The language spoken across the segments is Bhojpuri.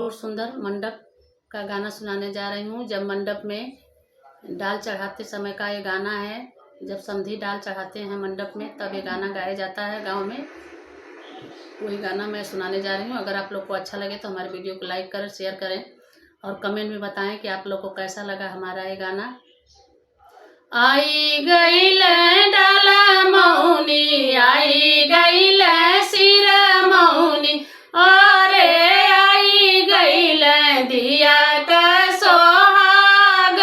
बहुत सुंदर मंडप का गाना सुनाने जा रही हूँ। जब मंडप में डाल चढ़ाते समय का ये गाना है। जब समधी डाल चढ़ाते हैं मंडप में तब ये गाना गाया जाता है गांव में। वही गाना मैं सुनाने जा रही हूँ। अगर आप लोग को अच्छा लगे तो हमारे वीडियो को लाइक करें, शेयर करें और कमेंट में बताएं कि आप लोग को कैसा लगा हमारा ये गाना। आई गईल डाला मौनी, आई गईल सिर मौनी, अरे आई गईल दिया का सोहाग,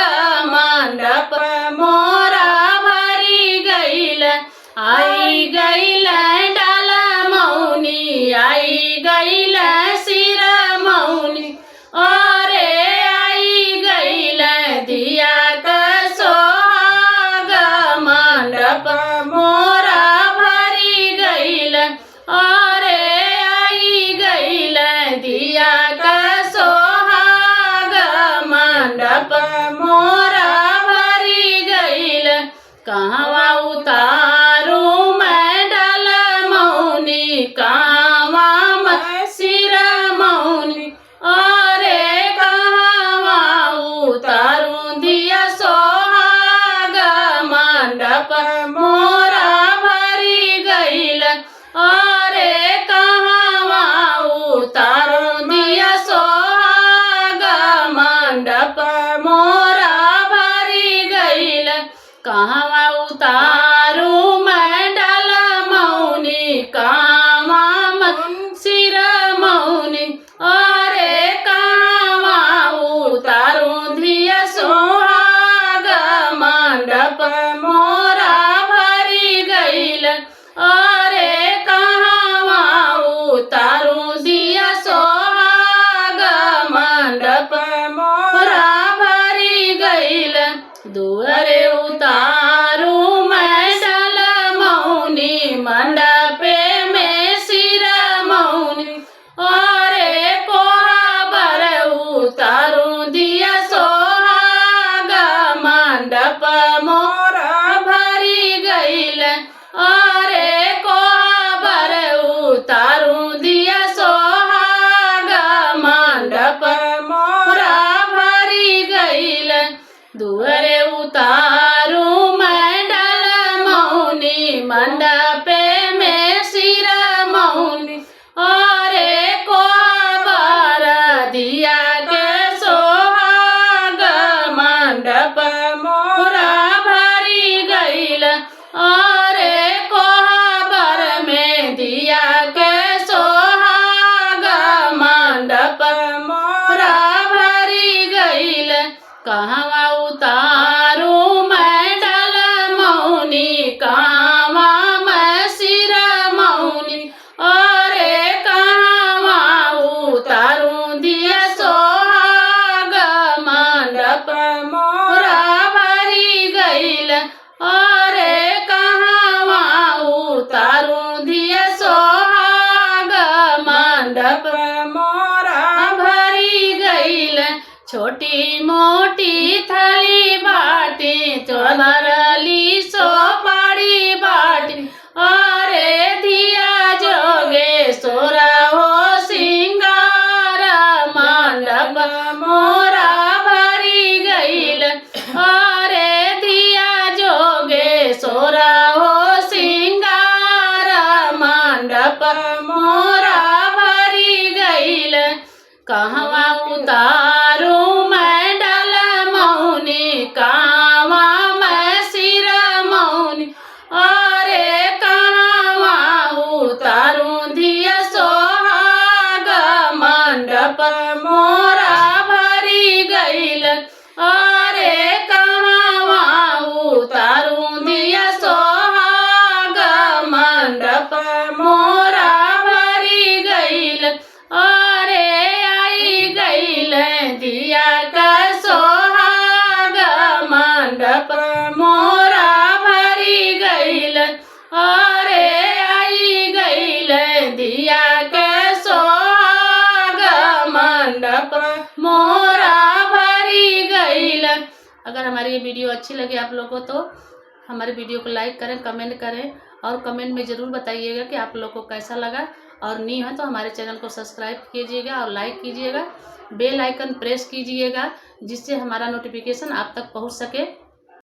मंडप मोरा भरी गईल। आई गईल डाला मौनी, आई गईल सिर मौनी, अरे आई गईल दिया का मंडप मोरा भरी गईल, अरे आई गईल दिया का सोहाग, मंडप मोरा भरी गईल। कहवा उतारू मैं डाल मौनी, कहवा मैं सिर मौनी, अरे कहवा उतारू दिया सोहाग, मंडप मोरा भरी गईल, अरे कहवा उतारू दिया सोहाग, मंडप मोरा भरी गईल। कहवा उतारू मैं डाल मौनी, कहवा मैं सिर मौनी, अरे कहवा उतारू दिया सोहाग, मंडप मोरा भरी गईल, अरे कहवा उतारू दिया सोहाग, मंडप मोरा भरी गईल। दुअरे उतारू मैं डाल मौनी, मंडपे में सिर मौनी, अरे कोहाबर उतारू दिया सोहाग, मंडप मोरा भरी गईल, अरे कोहाबर उतारू दिया सोहाग, मंडप मोरा भरी गईल। दुअरे उतारू मैं डाल मौनी, मंडपे में सिर मौनी, अरे कोहाबर दिया के सोहाग, मंडप मोरा भरी गईल, अरे कोहाबर में दिया के सोहाग, मंडप मोरा भरी गईल। कहवा उतारू मैं डाल मौनी, कहवा मैं सिर मौनी, अरे कहवा उतारू दिया सोहाग, मंडप मोरा भरी गईल, अरे कहवा उतारू दिया सोहाग, मंडप मोरा भरी गईल। छोटी मोटी थाली बाटी चोरली सोपारी बाटी, अरे दिया जोगे सोरा हो सिंगार, मंडप मोरा भरी गईल, अरे दिया जोगे सोरा हो सिंगार, मंडप मोरा भरी गईल। कहवा उतारू मैं डाल मौनी, कहवा मैं सिर मौनी, अरे कहवा उतारू दिया सोहाग, मंडप मोरा भरी गईल, अरे कहवा उतारू दिया सोहाग, मंडप मोरा भरी गईल, अरे आई गईल दिया का सोहाग, मंडप मोरा भरी गईल, अरे आई गईल दिया के सोहाग, मंडप मोरा भरी गईल। अगर हमारी ये वीडियो अच्छी लगे आप लोगों को तो हमारे वीडियो को लाइक करें, कमेंट करें और कमेंट में ज़रूर बताइएगा कि आप लोग को कैसा लगा और न्यू है तो हमारे चैनल को सब्सक्राइब कीजिएगा और लाइक कीजिएगा, बेल आइकन प्रेस कीजिएगा, जिससे हमारा नोटिफिकेशन आप तक पहुंच सके।